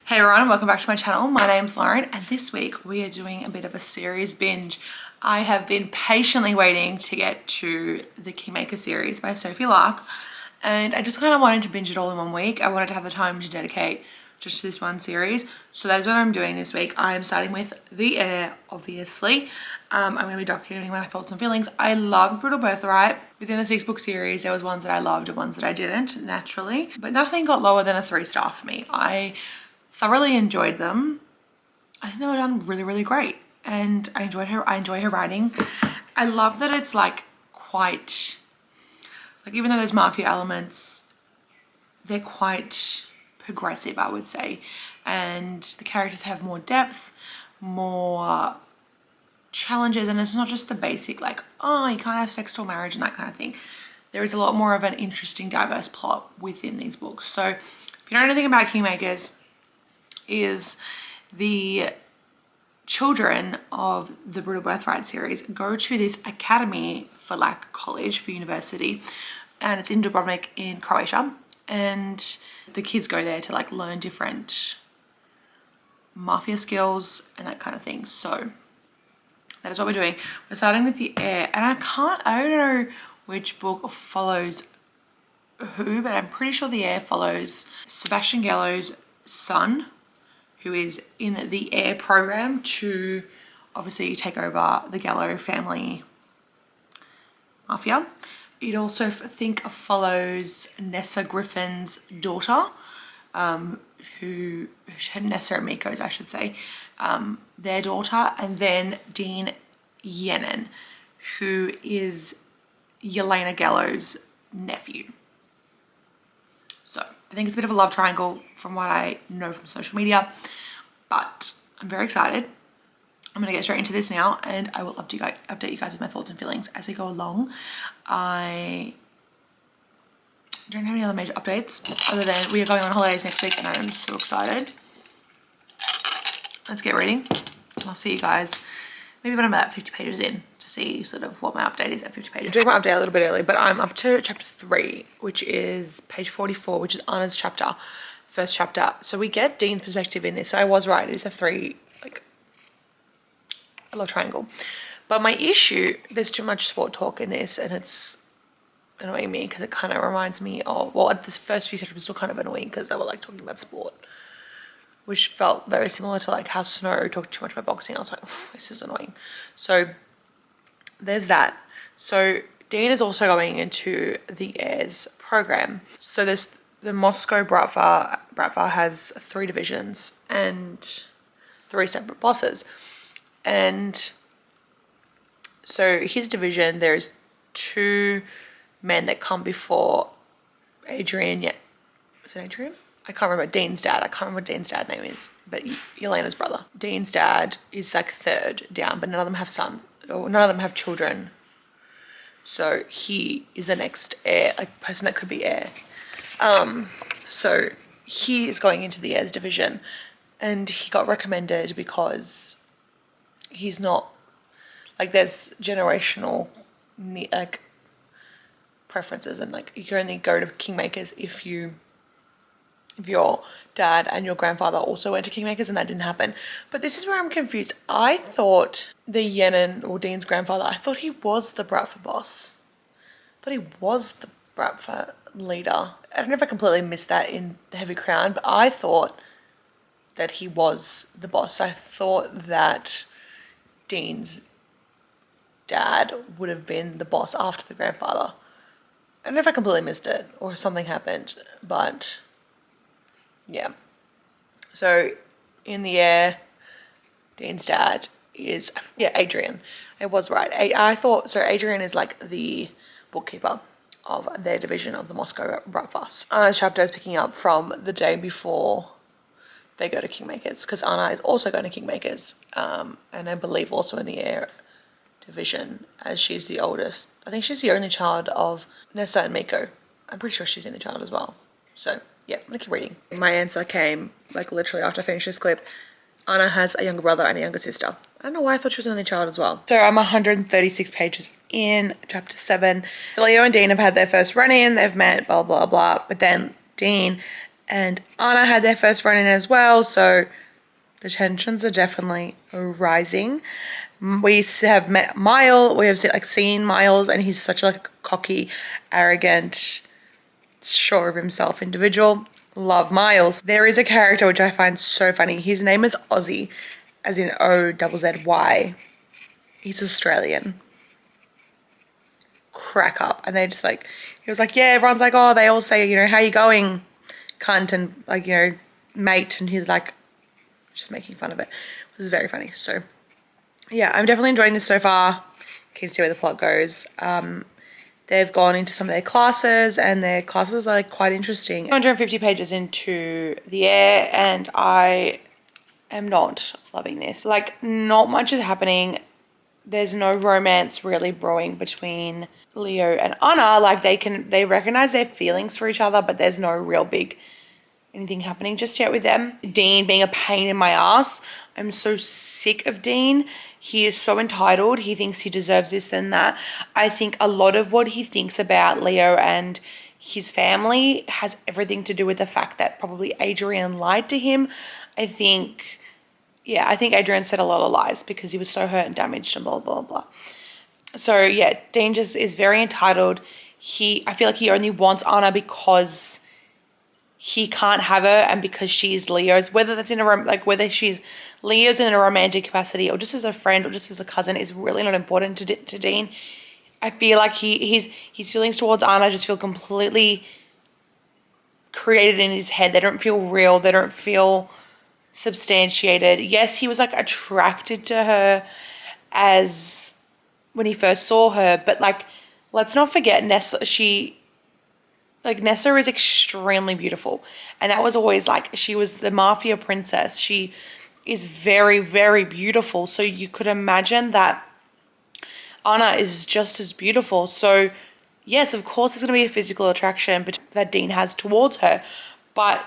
Hey everyone, and welcome back to my channel. My name's Lauren and this week we are doing a bit of a series binge. I have been patiently waiting to get to the Kingmakers series by Sophie Lark, and I just kind of wanted to binge it all in 1 week. I wanted to have the time to dedicate just to this one series. So that's what I'm doing this week. I am starting with The Heir, obviously. I'm going to be documenting my thoughts and feelings. I loved Brutal Birthright. Within the 6-book series, there was ones that I loved and ones that I didn't, naturally. But nothing got lower than a 3-star for me. I thoroughly enjoyed them. I think they were done really, really great. And I enjoy her writing. I love that it's like quite, like even though there's mafia elements, they're quite progressive, I would say. And the characters have more depth, more challenges, and it's not just the basic like, oh, you can't have sex till marriage and that kind of thing. There is a lot more of an interesting, diverse plot within these books. So if you don't know anything about Kingmakers, is the children of the Brutal Birthright series go to this academy for like college, for university, and it's in Dubrovnik in Croatia, and the kids go there to like learn different mafia skills and that kind of thing. So that is what we're doing. We're starting with The Heir, and I don't know which book follows who, but I'm pretty sure The Heir follows Sebastian Gello's son, who is in the Heir program to obviously take over the Gallo family mafia. It also, I think, follows Nessa Griffin's daughter, who Nessa and Miko's, I should say, their daughter, and then Dean Yenin, who is Yelena Gallo's nephew. So I think it's a bit of a love triangle from what I know from social media, but I'm very excited. I'm gonna get straight into this now, and I will update you guys with my thoughts and feelings as we go along. I don't have any other major updates other than we are going on holidays next week and I'm so excited. Let's get reading. I'll see you guys maybe when I'm about 50 pages in to see sort of what my update is at 50 pages. I'm doing my update a little bit early, but I'm up to chapter 3, which is page 44, which is Anna's chapter, first chapter. So we get Dean's perspective in this. So I was right, it is a love triangle. But my issue, there's too much sport talk in this, and it's annoying me because it kind of reminds me of, well, at the first few chapters were still kind of annoying because they were like talking about sport, which felt very similar to like how Snow talked too much about boxing. I was like, this is annoying. So there's that. So Dean is also going into the Heir's program. So there's the Moscow Bratva. Bratva has 3 divisions and 3 separate bosses. And so his division, there's 2 men that come before Adrian. Yeah, is it Adrian? I can't remember Dean's dad. I can't remember what Dean's dad's name is, but Elena's brother. Dean's dad is like 3rd down, but none of them have none of them have children. So he is the next heir, like person that could be heir. So he is going into the Heir's division, and he got recommended because he's not, like there's generational like preferences, and like you can only go to Kingmakers if your dad and your grandfather also went to Kingmakers, and that didn't happen. But this is where I'm confused. I thought the Yenin, or Dean's grandfather, I thought he was the Bratva boss. I thought he was the Bratva leader. I don't know if I completely missed that in The Heavy Crown, but I thought that he was the boss. I thought that Dean's dad would have been the boss after the grandfather. I don't know if I completely missed it or something happened, but yeah. So in the Heir, Dean's dad is, Adrian. I was right. I thought, so Adrian is like the bookkeeper of their division of the Moscow Bratva. Anna's chapter is picking up from the day before they go to Kingmakers, because Anna is also going to Kingmakers, and I believe also in the Heir division, as she's the oldest. I think she's the only child of Nessa and Miko. I'm pretty sure she's the only child as well. So yeah, I'm gonna keep reading. My answer came like literally after I finished this clip. Anna has a younger brother and a younger sister. I don't know why I thought she was an only child as well. So I'm 136 pages in chapter 7. Leo and Dean have had their first run-in, they've met, blah, blah, blah. But then Dean and Anna had their first run-in as well, so the tensions are definitely rising. We have met Miles, we have seen Miles, and he's such a cocky, arrogant, sure of himself individual. Love Miles. There is a character which I find so funny. His name is Ozzy, as in O-Z-Z-Y. He's Australian. Crack up. And they just he was like, yeah, everyone's like, oh, they all say, you know, how you going, cunt, and like, you know, mate. And he's like, just making fun of it. This is very funny. So yeah, I'm definitely enjoying this so far. Keen to see where the plot goes. They've gone into some of their classes, and their classes are quite interesting. 150 pages into the Heir, and I am not loving this. Not much is happening. There's no romance really brewing between Leo and Anna. They recognize their feelings for each other, but there's no real big anything happening just yet with them. Dean being a pain in my ass. I'm so sick of Dean. He is so entitled. He thinks he deserves this and that. I think a lot of what he thinks about Leo and his family has everything to do with the fact that probably Adrian lied to him. I think Adrian said a lot of lies because he was so hurt and damaged and blah, blah, blah. So yeah, Dean just is very entitled. I feel like he only wants Anna because he can't have her, and because she's Leo's, whether that's whether she's Leo's in a romantic capacity or just as a friend or just as a cousin is really not important to Dean. I feel like his feelings towards Anna just feel completely created in his head. They don't feel real. They don't feel substantiated. Yes, he was attracted to her as when he first saw her, but let's not forget Nessa. Nessa is extremely beautiful, and that was always she was the mafia princess. She is very, very beautiful, so you could imagine that Anna is just as beautiful. So yes, of course there's going to be a physical attraction that Dean has towards her, but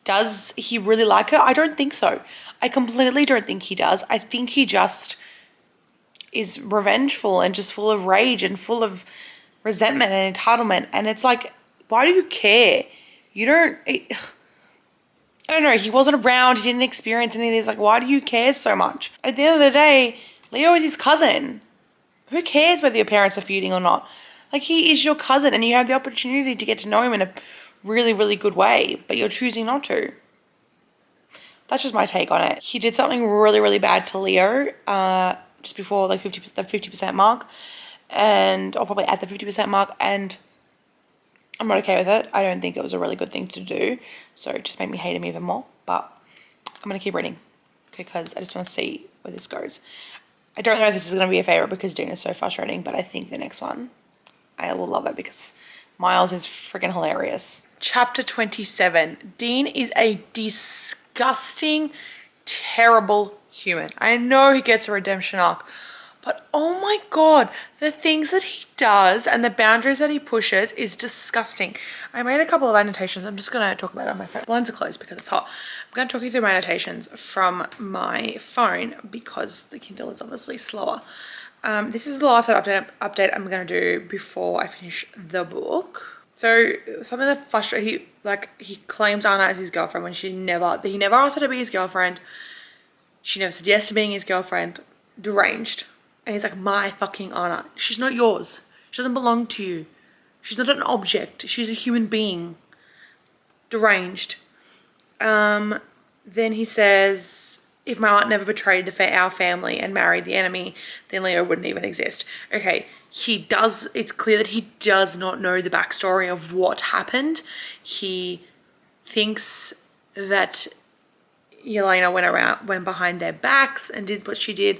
does he really like her? I don't think so. I completely don't think he does. I think he just is revengeful and just full of rage and full of resentment and entitlement, and it's why do you care? I don't know. He wasn't around. He didn't experience any of this. Why do you care so much? At the end of the day, Leo is his cousin. Who cares whether your parents are feuding or not? He is your cousin, and you have the opportunity to get to know him in a really, really good way, but you're choosing not to. That's just my take on it. He did something really, really bad to Leo just before the 50% mark, or probably at the 50% mark, and I'm not okay with it. I don't think it was a really good thing to do. So it just made me hate him even more. But I'm going to keep reading because I just want to see where this goes. I don't know if this is going to be a favourite because Dean is so frustrating, but I think the next one, I will love it because Miles is freaking hilarious. Chapter 27. Dean is a disgusting, terrible human. I know he gets a redemption arc, but oh my God, the things that he does and the boundaries that he pushes is disgusting. I made a couple of annotations. I'm just going to talk about it on my phone. Blinds are closed because it's hot. I'm going to talk you through my annotations from my phone because the Kindle is obviously slower. This is the last update I'm going to do before I finish the book. So something that frustrates he claims Anna as his girlfriend when he never asked her to be his girlfriend. She never said yes to being his girlfriend. Deranged. And he's like, my fucking Anna. She's not yours. She doesn't belong to you. She's not an object. She's a human being. Deranged. Then he says, if my aunt never betrayed our family and married the enemy, then Leo wouldn't even exist. Okay, he does. It's clear that he does not know the backstory of what happened. He thinks that Yelena went behind their backs and did what she did.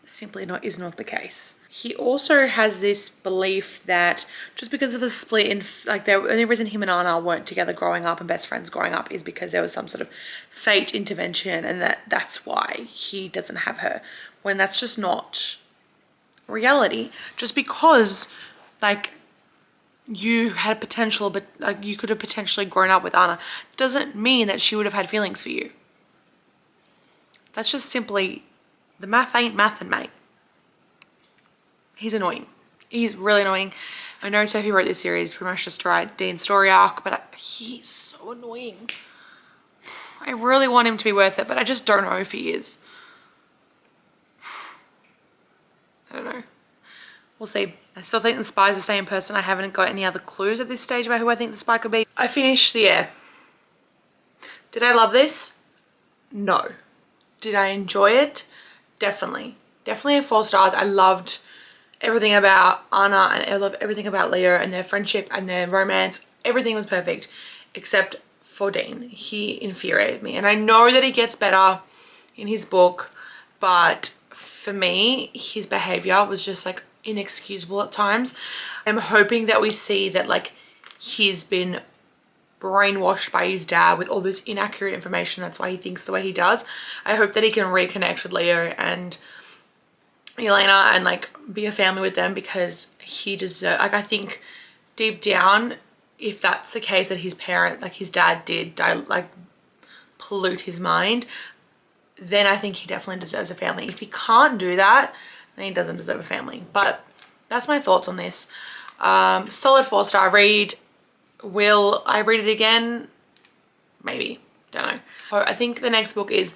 Simply is not the case. He also has this belief that just because of a split in the only reason him and Anna weren't together growing up and best friends growing up is because there was some sort of fate intervention, and that's why he doesn't have her, when that's just not reality. Just because you had potential, but you could have potentially grown up with Anna, doesn't mean that she would have had feelings for you. That's just simply, the math ain't mathin', mate. He's annoying. He's really annoying. I know Sophie wrote this series pretty much just to write Dean's story arc, but he's so annoying. I really want him to be worth it, but I just don't know if he is. I don't know. We'll see. I still think the spy's the same person. I haven't got any other clues at this stage about who I think the spy could be. I finished the Heir. Did I love this? No. Did I enjoy it? Definitely. Definitely 4 stars. I loved everything about Anna and I loved everything about Leo and their friendship and their romance. Everything was perfect except for Dean. He infuriated me. And I know that he gets better in his book, but for me, his behavior was just like inexcusable at times. I'm hoping that we see that like he's been brainwashed by his dad with all this inaccurate information. That's why he thinks the way he does. I hope that he can reconnect with Leo and Elena and like be a family with them, because he deserves, like I think deep down, if that's the case that his parent, like his dad did die, like pollute his mind, then I think he definitely deserves a family. If he can't do that, then he doesn't deserve a family. But that's my thoughts on this. Solid 4-star read. Will I read it again? Maybe. Don't know. So I think the next book is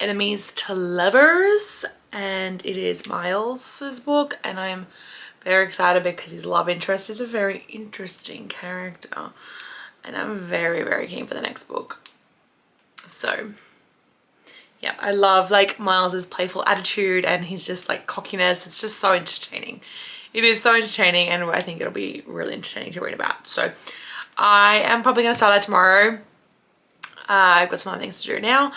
Enemies to Lovers, and it is Miles's book, and I'm very excited because his love interest is a very interesting character, and I'm very, very keen for the next book. So yeah, I love like Miles's playful attitude and his just like cockiness. It's just so entertaining. It is so entertaining, and I think it'll be really entertaining to read about. So I am probably going to start that tomorrow. I've got some other things to do now.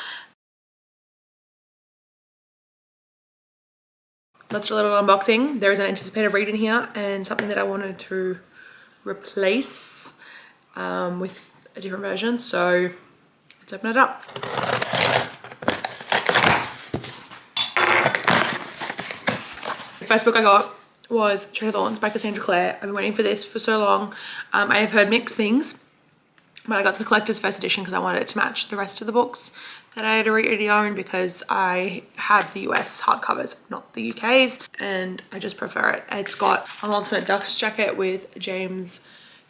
Let's do a little unboxing. There is an anticipated read in here and something that I wanted to replace with a different version. So let's open it up. The first book I got was Train of Thorns by Cassandra Clare. I've been waiting for this for so long. I have heard mixed things, but I got the collector's first edition because I wanted it to match the rest of the books that I had already owned, because I have the US hardcovers, not the UK's, and I just prefer it. It's got an alternate Ducks jacket with James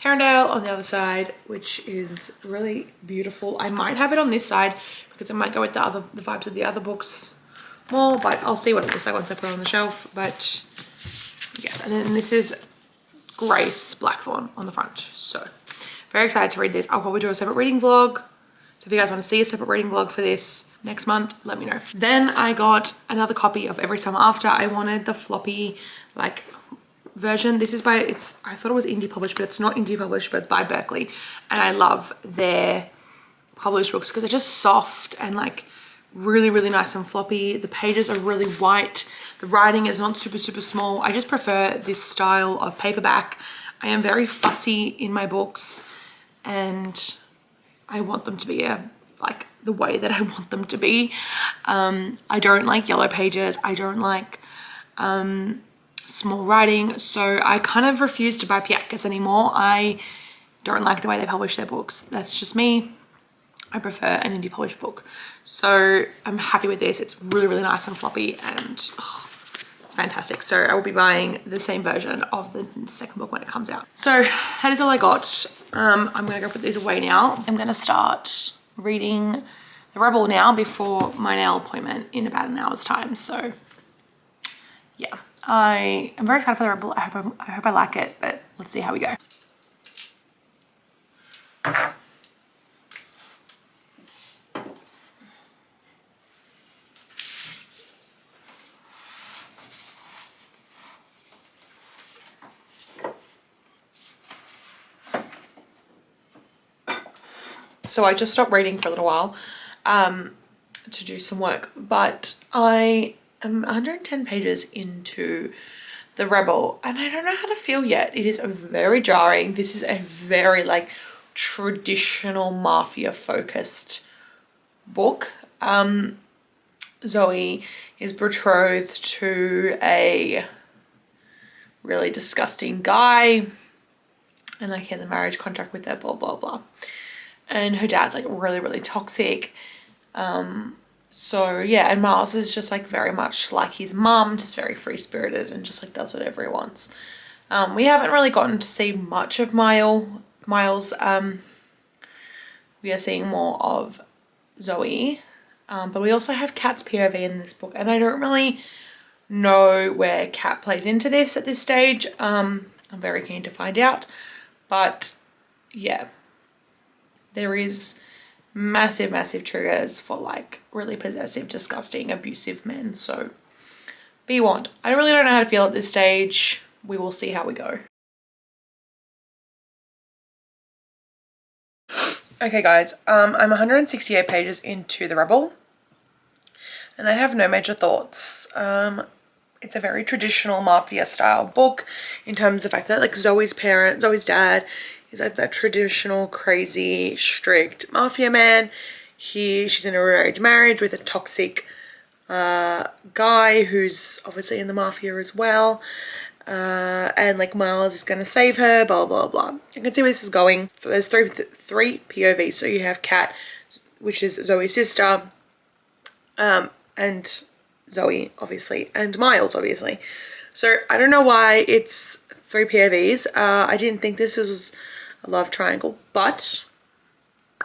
Herondale on the other side, which is really beautiful. I might have it on this side because I might go with the vibes of the other books more, but I'll see what it looks like once I put it on the shelf. But yes, and then this is Grace Blackthorn on the front. So very excited to read this. I'll probably do a separate reading vlog. So if you guys want to see a separate reading vlog for this next month, let me know. Then I got another copy of Every Summer After. I wanted the floppy like version. This is by, I thought it was indie published, but it's not indie published, but it's by Berkeley. And I love their published books because they're just soft and like really, really nice and floppy. The pages are really white. The writing is not super, super small. I just prefer this style of paperback. I am very fussy in my books, and I want them to be like the way that I want them to be. I don't like yellow pages. I don't like small writing. So I kind of refuse to buy Piakas anymore. I don't like the way they publish their books. That's just me. I prefer an indie published book. So I'm happy with this. It's really, really nice and floppy, and it's fantastic. So I will be buying the same version of the second book when it comes out. So that is all I got. I'm gonna go put these away now. I'm gonna start reading The Rebel now before my nail appointment in about an hour's time. So yeah, I am very excited for The Rebel. I hope I like it, but let's see how we go. So I just stopped reading for a little while to do some work, but I am 110 pages into The Rebel and I don't know how to feel yet. It is very jarring. This is a very like traditional mafia focused book. Zoe is betrothed to a really disgusting guy and like he has a marriage contract with her, blah, blah, blah. And her dad's like really, really toxic. So yeah, and Miles is just like very much like his mum, just very free spirited and just like does whatever he wants. We haven't really gotten to see much of Miles. We are seeing more of Zoe, but we also have Kat's POV in this book, and I don't really know where Kat plays into this at this stage. I'm very keen to find out, but yeah, there is massive triggers for like really possessive, disgusting, abusive men, so be warned. I really don't know how to feel at this stage. We will see how we go. Okay guys, I'm 168 pages into The Rebel and I have no major thoughts. It's a very traditional mafia style book in terms of the fact that like Zoe's dad is like that traditional crazy strict mafia man. She's in a arranged marriage with a toxic guy who's obviously in the mafia as well. And like Miles is gonna save her, blah blah blah. You can see where this is going. So there's three POVs. So you have Kat, which is Zoe's sister, and Zoe obviously, and Miles obviously. So I don't know why it's 3 POVs. I didn't think this was a love triangle, but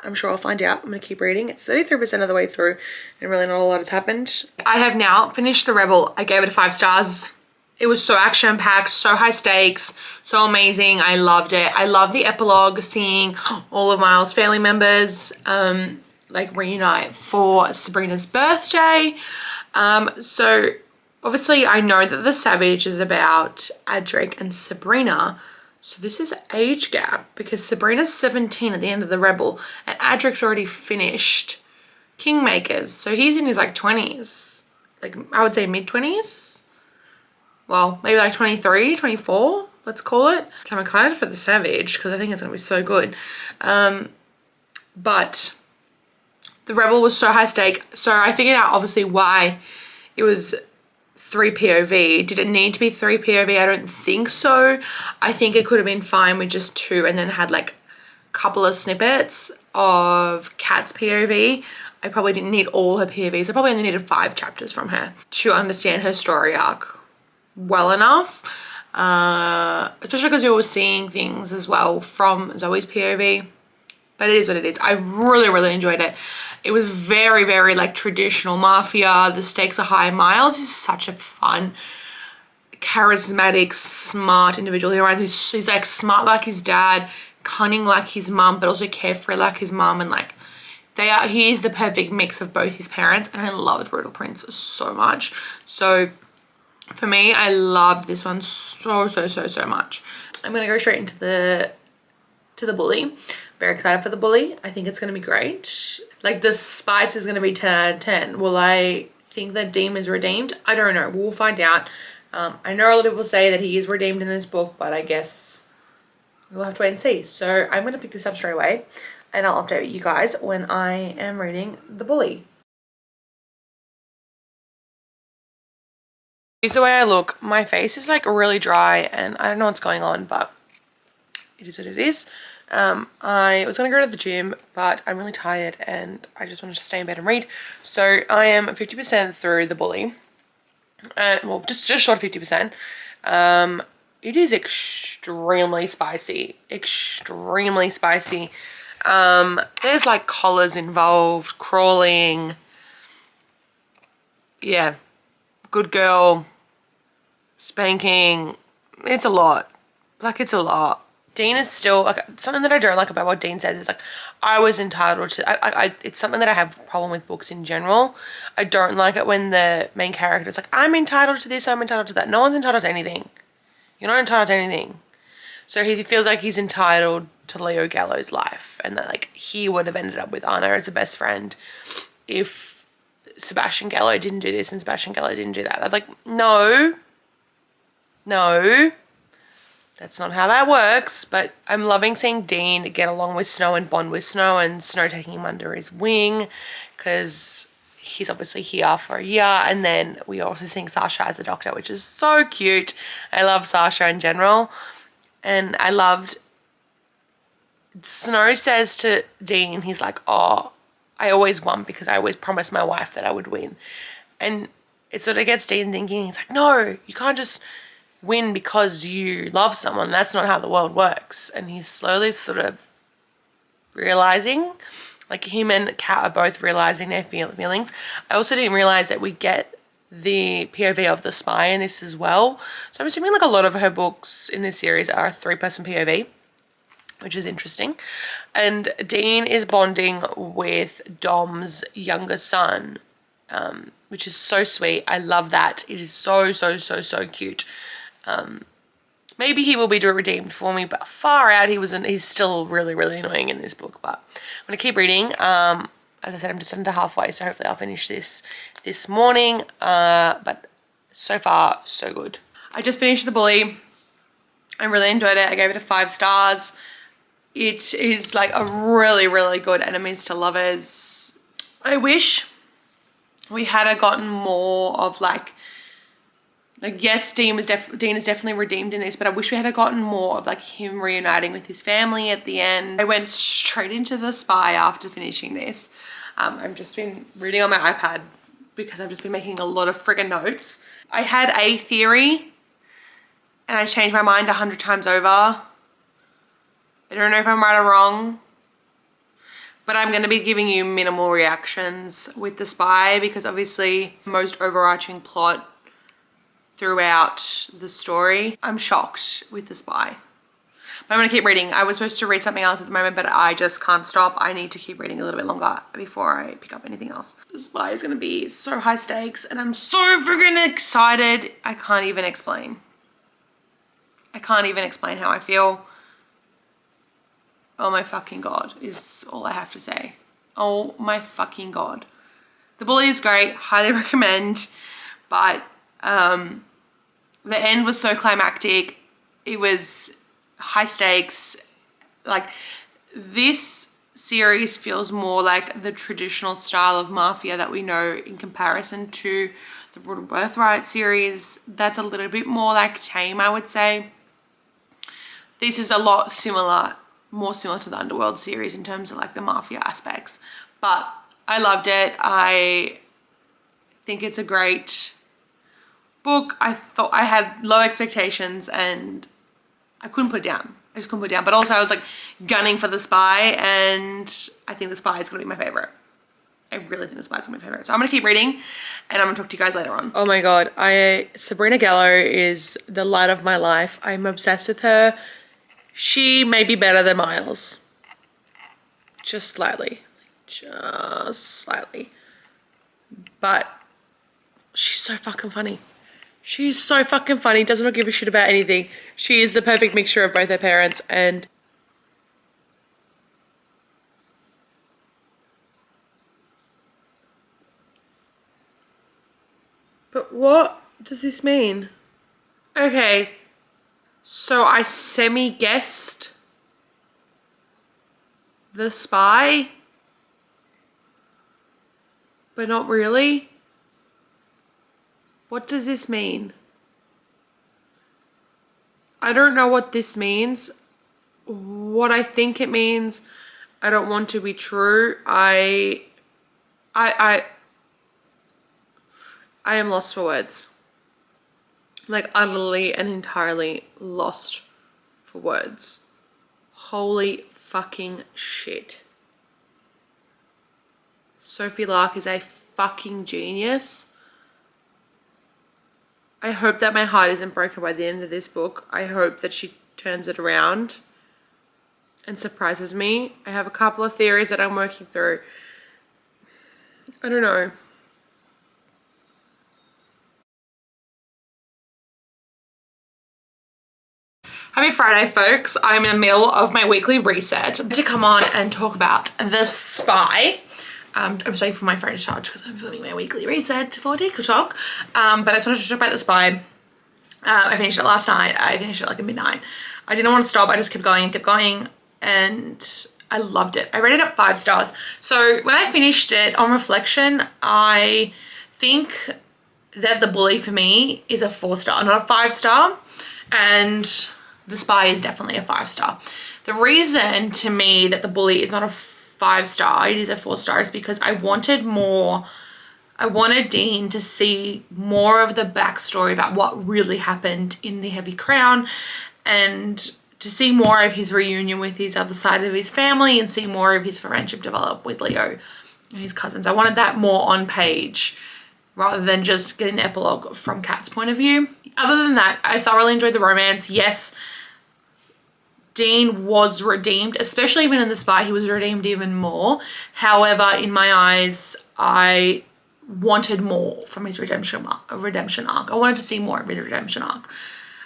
I'm sure I'll find out. I'm gonna keep reading. It's 33% of the way through and really not a lot has happened. I have now finished The Rebel. I gave it 5 stars. It was so action-packed, so high stakes, so amazing. I loved it. I love the epilogue, seeing all of Miles' family members like reunite for Sabrina's birthday. So obviously I know that The Savage is about Adric and Sabrina. So this is age gap because Sabrina's 17 at the end of The Rebel and Adric's already finished Kingmakers. So he's in his like 20s, like I would say mid-20s. Well, maybe like 23, 24, let's call it. So I'm excited for The Savage because I think it's gonna be so good. But The Rebel was so high stake. So I figured out obviously why it was 3 POV. Did it need to be 3 POV? I don't think so. I think it could have been fine with just 2 and then had like a couple of snippets of Kat's POV. I probably didn't need all her POVs. I probably only needed 5 chapters from her to understand her story arc well enough, especially because we were seeing things as well from Zoe's POV, but it is what it is. I really enjoyed it. It was very like traditional mafia. The stakes are high. Miles is such a fun, charismatic, smart individual. He reminds me, he's like smart like his dad, cunning like his mum, but also carefree like his mum, and like he is the perfect mix of both his parents, and I loved Brutal Prince so much. So for me, I loved this one so much. I'm gonna go straight into the bully. Very excited for the bully. I think it's gonna be great. Like the spice is gonna be 10 out of 10. Will I think that Dean is redeemed? I don't know. We'll find out. I know a lot of people say that he is redeemed in this book, but I guess we'll have to wait and see. So I'm gonna pick this up straight away and I'll update you guys when I am reading the bully. Here's the way I look. My face is like really dry and I don't know what's going on, but it is what it is. I was gonna go to the gym, but I'm really tired and I just wanted to stay in bed and read. So I am 50% through the bully. Well, just short of 50%. It is extremely spicy. Extremely spicy. There's like collars involved, crawling. Yeah. Good girl. Spanking. It's a lot. Like, it's a lot. Dean is still, like, something that I don't like about what Dean says is like, I was entitled to, it's something that I have a problem with books in general. I don't like it when the main character is like, I'm entitled to this, I'm entitled to that. No one's entitled to anything. You're not entitled to anything. So he feels like he's entitled to Leo Gallo's life and that like he would have ended up with Anna as a best friend if Sebastian Gallo didn't do this and Sebastian Gallo didn't do that. I'm like, no, that's not how that works. But I'm loving seeing Dean get along with Snow and bond with Snow, and Snow taking him under his wing because he's obviously here for a year. And then we also seeing Sasha as a doctor, which is so cute. I love Sasha in general. And I loved, Snow says to Dean, he's like, oh, I always won because I always promised my wife that I would win. And it sort of gets Dean thinking, he's like, no, you can't just win because you love someone. That's not how the world works. And he's slowly sort of realizing, like him and Kat are both realizing their feelings. I also didn't realize that we get the POV of the spy in this as well. So I'm assuming like a lot of her books in this series are a 3-person POV, which is interesting. And Dean is bonding with Dom's younger son, which is so sweet. I love that. It is so, so, so, so cute. Maybe he will be redeemed for me, but far out, he's still really, really annoying in this book. But I'm going to keep reading. As I said, I'm just under halfway, so hopefully I'll finish this morning. But so far, so good. I just finished The Bully. I really enjoyed it. I gave it a 5 stars. It is like a really, really good enemies to lovers. I wish we had gotten more of like yes, Dean is definitely redeemed in this, but I wish we had gotten more of like him reuniting with his family at the end. I went straight into The Spy after finishing this. I've just been reading on my iPad because I've just been making a lot of friggin' notes. I had a theory and I changed my mind 100 times over. I don't know if I'm right or wrong, but I'm going to be giving you minimal reactions with The Spy because obviously most overarching plot throughout the story. I'm shocked with The Spy. But I'm going to keep reading. I was supposed to read something else at the moment, but I just can't stop. I need to keep reading a little bit longer before I pick up anything else. The Spy is going to be so high stakes and I'm so freaking excited. I can't even explain. I can't even explain how I feel. Oh my fucking God is all I have to say. Oh my fucking God. The Bully is great. Highly recommend. But the end was so climactic. It was high stakes. Like this series feels more like the traditional style of mafia that we know in comparison to the Brutal Birthright series. That's a little bit more like tame, I would say. This is a lot similar, more similar to the Underworld series in terms of like the mafia aspects. But I loved it. I think it's a great book. I thought I had low expectations and I couldn't put it down. I just couldn't put it down. But also I was like gunning for The Spy and I think The Spy is going to be my favorite. I really think The Spy is going to be my favorite. So I'm going to keep reading and I'm going to talk to you guys later on. Oh my God. Sabrina Gallo is the light of my life. I'm obsessed with her. She may be better than Miles. Just slightly. Just slightly. But she's so fucking funny. She's so fucking funny. Does not give a shit about anything. She is the perfect mixture of both her parents and but what does this mean? Okay. So I semi-guessed The Spy, but not really. What does this mean? I don't know what this means. What I think it means, I don't want to be true. I am lost for words. Like utterly and entirely lost for words. Holy fucking shit. Sophie Lark is a fucking genius. I hope that my heart isn't broken by the end of this book. I hope that she turns it around and surprises me. I have a couple of theories that I'm working through. I don't know. Happy Friday, folks. I'm in the middle of my weekly reset to come on and talk about The Spy. I'm just waiting for my phone to charge because I'm filming my weekly reset for TikTok. But I just wanted to talk about The Spy. I finished it last night. I finished it like at midnight. I didn't want to stop. I just kept going and I loved it. I rated it 5 stars. So when I finished it, on reflection, I think that The Bully for me is a 4-star, not a 5-star. And The Spy is definitely a 5-star. The reason to me that The Bully is not a 5-star, it is a 4-star, is because I wanted more I wanted Dean to see more of the backstory about what really happened in the Heavy Crown, and to see more of his reunion with his other side of his family, and see more of his friendship develop with Leo and his cousins. I wanted that more on page rather than just getting the epilogue from Kat's point of view. Other than that, I thoroughly enjoyed the romance. Yes, Dean was redeemed, especially even in The Spy, he was redeemed even more. However, in my eyes, I wanted more from his redemption arc. I wanted to see more of his redemption arc.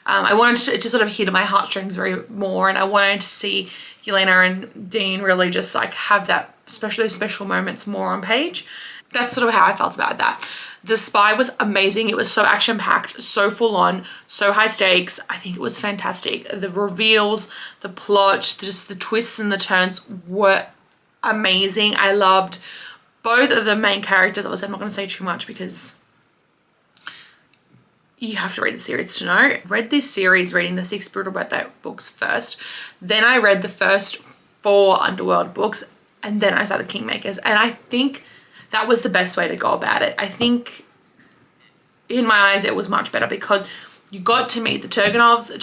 I wanted it to sort of hit my heartstrings very more, and I wanted to see Yelena and Dean really just like have that special moments more on page. That's sort of how I felt about that. The Spy was amazing. It was so action-packed, so full-on, so high stakes. I think it was fantastic. The reveals, the plot, just the twists and the turns were amazing. I loved both of the main characters. Obviously, I'm not going to say too much because you have to read the series to know. I read this series reading the 6 Brutal Birthday books first. Then I read the first 4 Underworld books, and then I started Kingmakers. And I think that was the best way to go about it. I think in my eyes it was much better because you got to meet the Turgenevs, I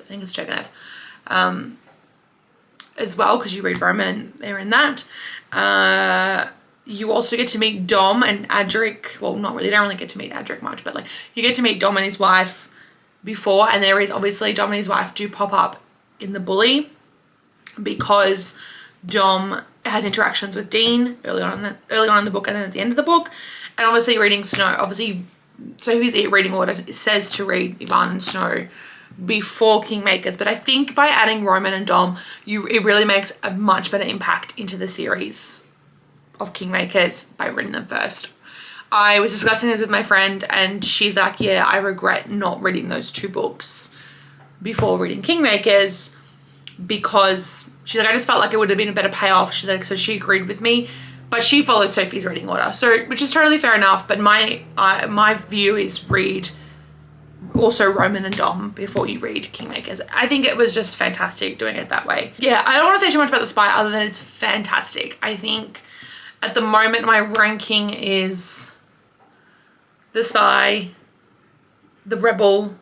think it's Turgenev, as well, because you read Roman and they're in that. You also get to meet Dom and Adric. Well, not really, you don't really get to meet Adric much, but like you get to meet Dom and his wife before, and there is obviously Dom and his wife do pop up in the Bully because Dom has interactions with Dean early on in the book and then at the end of the book. And obviously reading Snow, obviously Sophie's reading order says to read Yvonne and Snow before Kingmakers, but I think by adding Roman and Dom, it really makes a much better impact into the series of Kingmakers by reading them first. I was discussing this with my friend and she's like, yeah, I regret not reading those 2 books before reading Kingmakers, because she's like, I just felt like it would have been a better payoff. She's like, so she agreed with me, but she followed Sophie's reading order. So, which is totally fair enough. But my view is read also Roman and Dom before you read Kingmakers. I think it was just fantastic doing it that way. Yeah, I don't want to say too much about The Spy other than it's fantastic. I think at the moment my ranking is The Spy, The Rebel,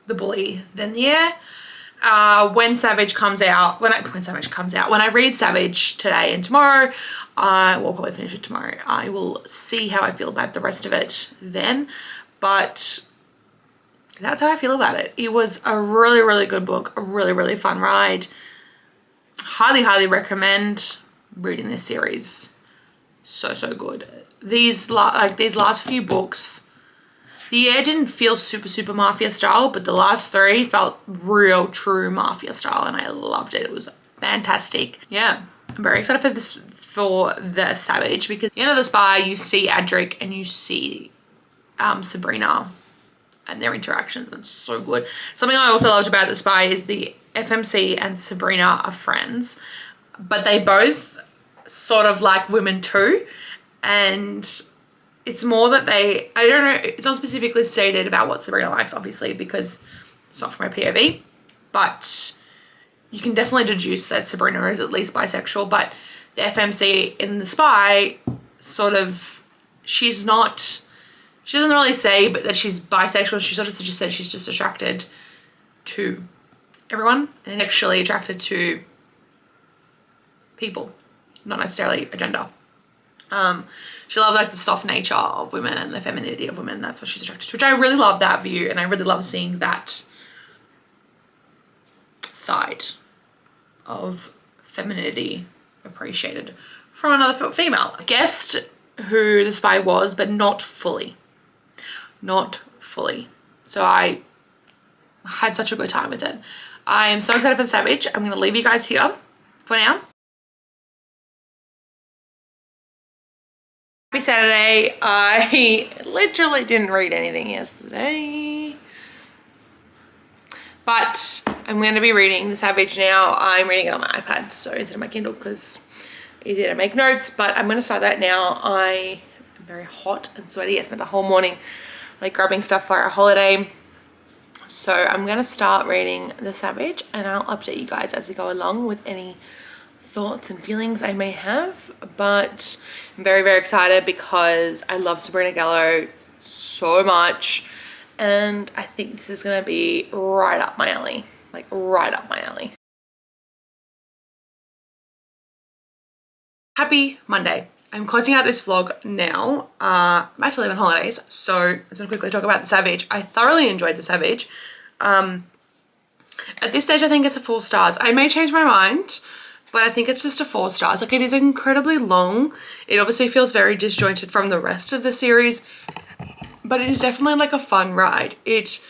The Bully, then the Heir. When Savage comes out, when I read Savage today and tomorrow, I will probably finish it tomorrow. I will see how I feel about the rest of it then, but that's how I feel about it. It was a really, really good book, a really, really fun ride. Highly, highly recommend reading this series. So, so good. These last few books, the Heir didn't feel super mafia style, but the last 3 felt real true mafia style, and I loved it. It was fantastic. Yeah, I'm very excited for the Savage, because at the end of The Spy you see Adric and you see Sabrina and their interactions. It's so good. Something I also loved about The Spy is the FMC and Sabrina are friends, but they both sort of like women too, and it's more that I don't know, it's not specifically stated about what Sabrina likes, obviously, because it's not from my POV, but you can definitely deduce that Sabrina is at least bisexual. But the FMC in The Spy sort of, she doesn't really say but that she's bisexual. She sort of just said she's just attracted to everyone and actually attracted to people, not necessarily a gender. She loved like the soft nature of women and the femininity of women. That's what she's attracted to, which I really love that view, and I really love seeing that side of femininity appreciated from another female. I guessed who The Spy was, but not fully. So I had such a good time with it. I am so excited for The Savage. I'm going to leave you guys here for now. Happy Saturday. I literally didn't read anything yesterday, but I'm going to be reading The Savage now. I'm reading it on my iPad, so instead of my Kindle, because it's easier to make notes, but I'm going to start that now. I am very hot and sweaty. I spent the whole morning like grabbing stuff for our holiday, so I'm going to start reading The Savage, and I'll update you guys as we go along with any thoughts and feelings I may have, but I'm very, very excited because I love Sabrina Gallo so much, and I think this is gonna be right up my alley, like right up my alley. Happy Monday. I'm closing out this vlog now. I'm actually leaving on holidays, so I'm just gonna quickly talk about The Savage. I thoroughly enjoyed The Savage. At this stage, I think it's a 4 stars. I may change my mind, but I think it's just a 4 stars. Like, it is incredibly long. It obviously feels very disjointed from the rest of the series, but it is definitely like a fun ride. It,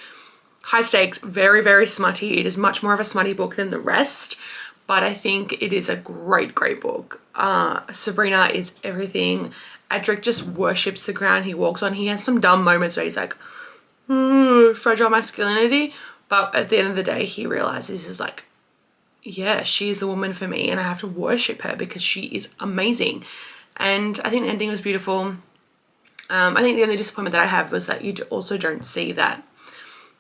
high stakes, very, very smutty. It is much more of a smutty book than the rest, but I think it is a great, great book. Sabrina is everything. Adric just worships the ground he walks on. He has some dumb moments where he's like, fragile masculinity, but at the end of the day, he realizes he's like, yeah, she is the woman for me and I have to worship her because she is amazing. And I think the ending was beautiful. I think the only disappointment that I have was that you also don't see that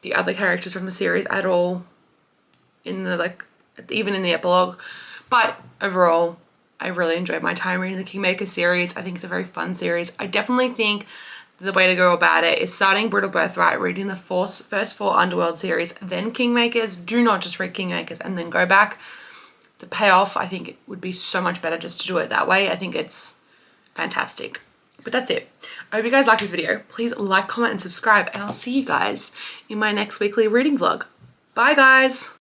the other characters from the series at all in the, like, even in the epilogue. But overall, I really enjoyed my time reading the Kingmakers series. I think it's a very fun series. I definitely think the way to go about it is starting Brutal Birthright, reading the first 4 Underworld series, then Kingmakers. Do not just read Kingmakers and then go back. The payoff, I think it would be so much better just to do it that way. I think it's fantastic. But that's it. I hope you guys like this video. Please like, comment, and subscribe, and I'll see you guys in my next weekly reading vlog. Bye, guys.